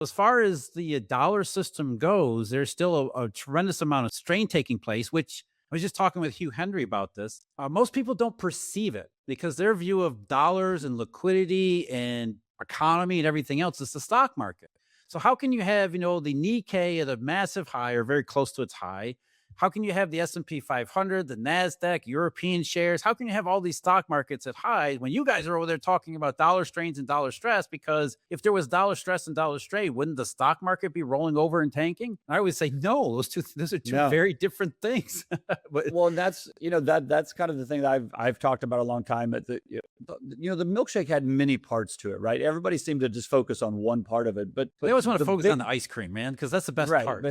As far as the dollar system goes, there's still a tremendous amount of strain taking place, which I was just talking with Hugh Henry about this. Most people don't perceive it because their view of dollars and liquidity and economy and everything else is the stock market. So how can you have, the Nikkei at a massive high or very close to its high? How can you have the S&P 500, the Nasdaq, European shares? How can you have all these stock markets at high when you guys are over there talking about dollar strains and dollar stress? Because if there was dollar stress and dollar strain, wouldn't the stock market be rolling over and tanking? I always say no. Those are two No. very different things. But Well, and that's kind of the thing that I've talked about a long time. The milkshake had many parts to it, right? Everybody seemed to just focus on one part of it, but they always want to the focus on big the ice cream, man, because that's the best right, part.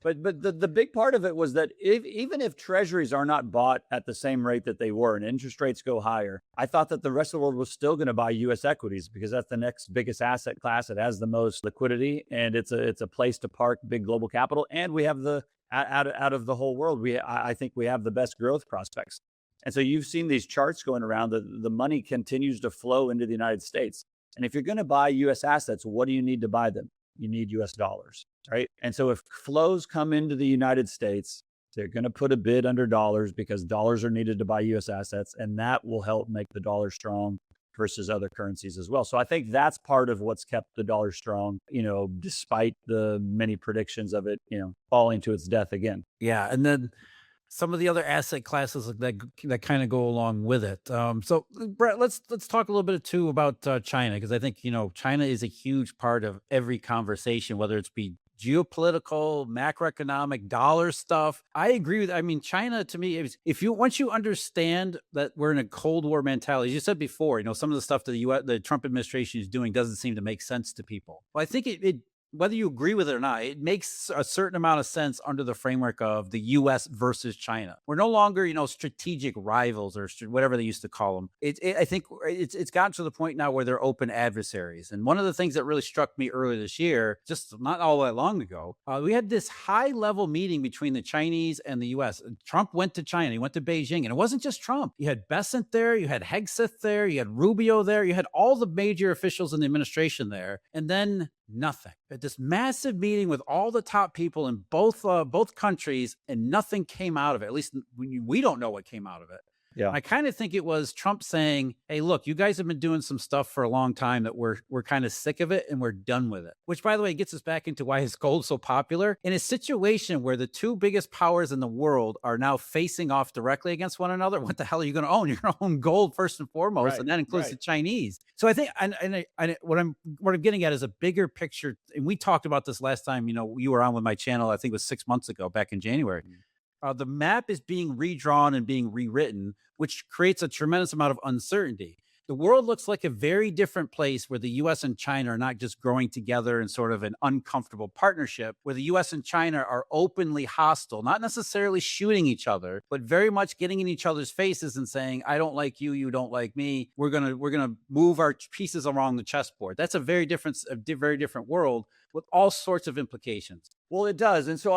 but the big part of it was that even if treasuries are not bought at the same rate that they were and interest rates go higher, I thought that the rest of the world was still going to buy U.S. equities because that's the next biggest asset class. It has the most liquidity, and it's a place to park big global capital. And we have out of the whole world, I think we have the best growth prospects. And so you've seen these charts going around that the money continues to flow into the United States. And if you're going to buy U.S. assets, what do you need to buy them? You need U.S. dollars, right? And so if flows come into the United States, they're going to put a bid under dollars because dollars are needed to buy U.S. assets, and that will help make the dollar strong versus other currencies as well. So I think that's part of what's kept the dollar strong, despite the many predictions of it, falling to its death again. Yeah, and then some of the other asset classes that kind of go along with it. So, Brett, let's talk a little bit too about China, because I think China is a huge part of every conversation, whether it's be geopolitical, macroeconomic, dollar stuff. I agree with. I mean, China to me is if you once you understand that we're in a Cold War mentality, as you said before, some of the stuff that the Trump administration is doing doesn't seem to make sense to people. Well, I think it whether you agree with it or not, it makes a certain amount of sense under the framework of the US versus China. We're no longer, strategic rivals or whatever they used to call them. I think it's gotten to the point now where they're open adversaries. And one of the things that really struck me earlier this year, just not all that long ago, we had this high level meeting between the Chinese and the US. Trump went to China, he went to Beijing, and it wasn't just Trump. You had Bessent there, you had Hegseth there, you had Rubio there, you had all the major officials in the administration there. And then nothing. At this massive meeting with all the top people in both countries, and nothing came out of it. At least we don't know what came out of it. Yeah. I kind of think it was Trump saying, "Hey, look, you guys have been doing some stuff for a long time that we're kind of sick of it and we're done with it." Which, by the way, gets us back into why his gold is so popular. In a situation where the two biggest powers in the world are now facing off directly against one another, what the hell are you going to own? You're going to own gold first and foremost, Right. and that includes the Right. Chinese. So I think, what I'm getting at is a bigger picture. And we talked about this last time. You were on with my channel. I think it was 6 months ago, back in January. The map is being redrawn and being rewritten, which creates a tremendous amount of uncertainty. The world looks like a very different place where the US and China are not just growing together in sort of an uncomfortable partnership, where the US and China are openly hostile, not necessarily shooting each other, but very much getting in each other's faces and saying, I don't like you, you don't like me. We're gonna move our pieces around the chessboard. That's a very different world with all sorts of implications. Well, it does. And so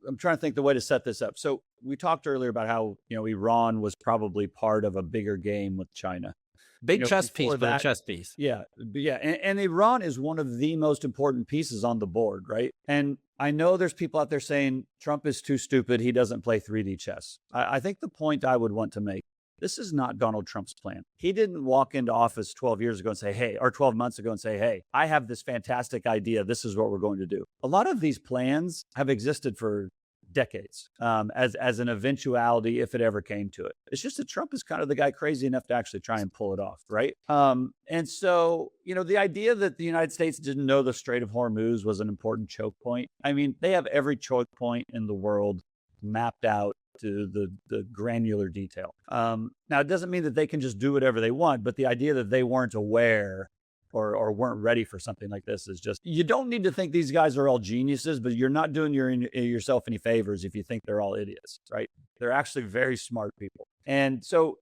I'm trying to think the way to set this up. So we talked earlier about how, Iran was probably part of a bigger game with China. Big chess piece Before for the that, chess piece. yeah, yeah. And Iran is one of the most important pieces on the board, right? And I know there's people out there saying Trump is too stupid. He doesn't play 3D chess. I think the point I would want to make, this is not Donald Trump's plan. He didn't walk into office 12 years ago and say, hey, or 12 months ago and say, hey, I have this fantastic idea. This is what we're going to do. A lot of these plans have existed for decades as an eventuality if it ever came to it. It's just that Trump is kind of the guy crazy enough to actually try and pull it off, right? And so, the idea that the United States didn't know the Strait of Hormuz was an important choke point. I mean, they have every choke point in the world mapped out to the granular detail. Now, it doesn't mean that they can just do whatever they want, but the idea that they weren't aware or weren't ready for something like this is just, you don't need to think these guys are all geniuses, but you're not doing yourself any favors if you think they're all idiots, right? They're actually very smart people. And so,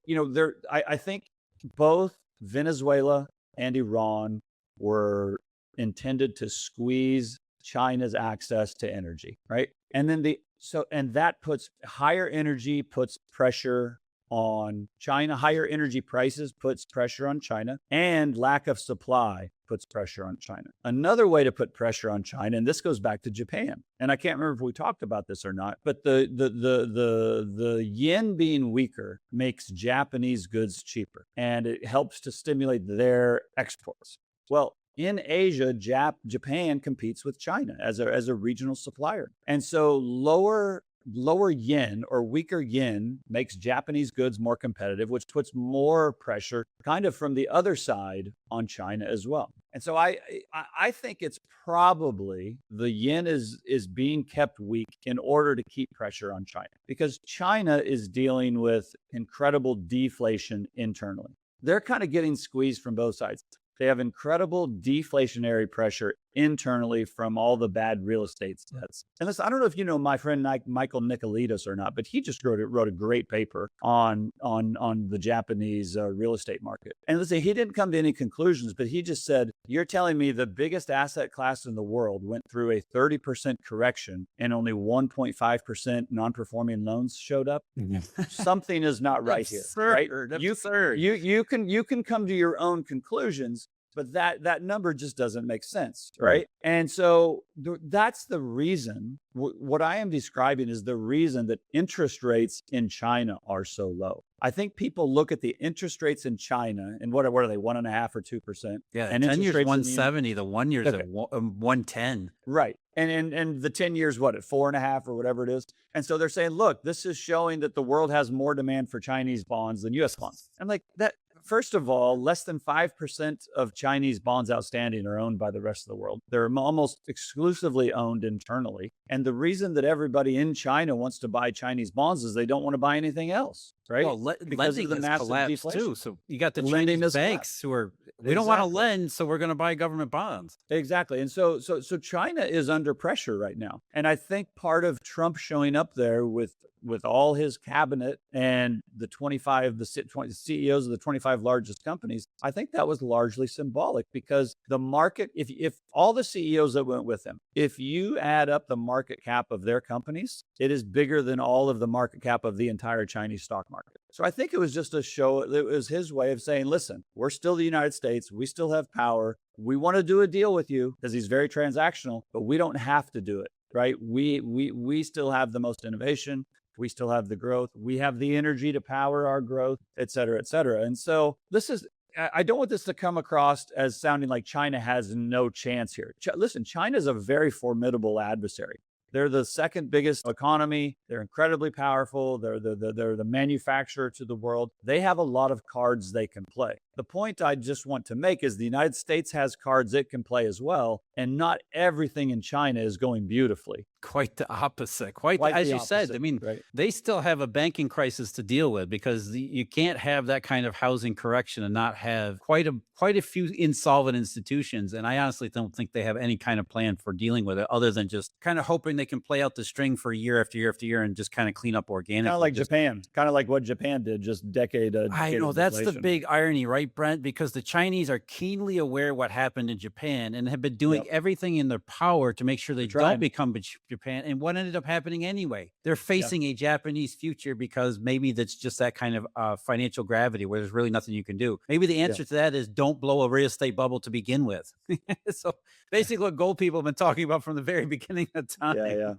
I think both Venezuela and Iran were intended to squeeze China's access to energy, right? And then and that puts higher energy, puts pressure on China. Higher energy prices puts pressure on China, and lack of supply puts pressure on China. Another way to put pressure on China, and this goes back to Japan, and I can't remember if we talked about this or not, but the yen being weaker makes Japanese goods cheaper, and it helps to stimulate their exports. Well, in Asia, Japan competes with China as a regional supplier, and so lower yen or weaker yen makes Japanese goods more competitive, which puts more pressure kind of from the other side on China as well. And so I think it's probably the yen is being kept weak in order to keep pressure on China, because China is dealing with incredible deflation internally. They're kind of getting squeezed from both sides. They have incredible deflationary pressure internally from all the bad real estate debts. And listen, I don't know if you know my friend Michael Nicolaitis or not, but he just wrote a great paper on the Japanese real estate market. And listen, he didn't come to any conclusions, but he just said, "You're telling me the biggest asset class in the world went through a 30% correction and only 1.5% non-performing loans showed up? Something is not right here, right? Absurd. You can come to your own conclusions, but that number just doesn't make sense, right? And so that's the reason. What I am describing is the reason that interest rates in China are so low. I think people look at the interest rates in China, and what are they, 1.5 or 2%? Yeah, And 10 interest years rates in the 170, the 1 year's Okay. at 110. Right. And the 10 years, what, at 4.5 or whatever it is. And so they're saying, look, this is showing that the world has more demand for Chinese bonds than US bonds. I'm like, that, first of all, less than 5% of Chinese bonds outstanding are owned by the rest of the world. They're almost exclusively owned internally. And the reason that everybody in China wants to buy Chinese bonds is they don't want to buy anything else, right? Well, Because of lending the has massive collapsed deflation. too. So you got the Lending Chinese has banks who are, we don't want to Exactly. lend, so we're going to buy government bonds. Exactly. And so China is under pressure right now. And I think part of Trump showing up there with all his cabinet and the 20 CEOs of the 25 largest companies, I think that was largely symbolic, because the market, if all the CEOs that went with him, if you add up the market cap of their companies, it is bigger than all of the market cap of the entire Chinese stock market. So I think it was just a show. It was his way of saying, listen, we're still the United States. We still have power. We want to do a deal with you, because he's very transactional, but we don't have to do it, right? We still have the most innovation. We still have the growth. We have the energy to power our growth, et cetera, et cetera. And so I don't want this to come across as sounding like China has no chance here. Listen, China is a very formidable adversary. They're the second biggest economy. They're incredibly powerful. They're the manufacturer to the world. They have a lot of cards they can play. The point I just want to make is the United States has cards it can play as well, and not everything in China is going beautifully. Quite the opposite. Quite As the you said, opposite, I mean, right? they still have a banking crisis to deal with, because you can't have that kind of housing correction and not have quite a few insolvent institutions. And I honestly don't think they have any kind of plan for dealing with it, other than just kind of hoping they can play out the string for year after year after year and just kind of clean up organically. Kind of like Japan, kind of like what Japan did just decade. I know, that's the big irony, right, Brent? Because the Chinese are keenly aware what happened in Japan and have been doing everything in their power to make sure they don't become Japan. And what ended up happening anyway? They're facing a Japanese future, because maybe that's just that kind of financial gravity where there's really nothing you can do. Maybe the answer to that is don't blow a real estate bubble to begin with. So basically what gold people have been talking about from the very beginning of time. Yeah.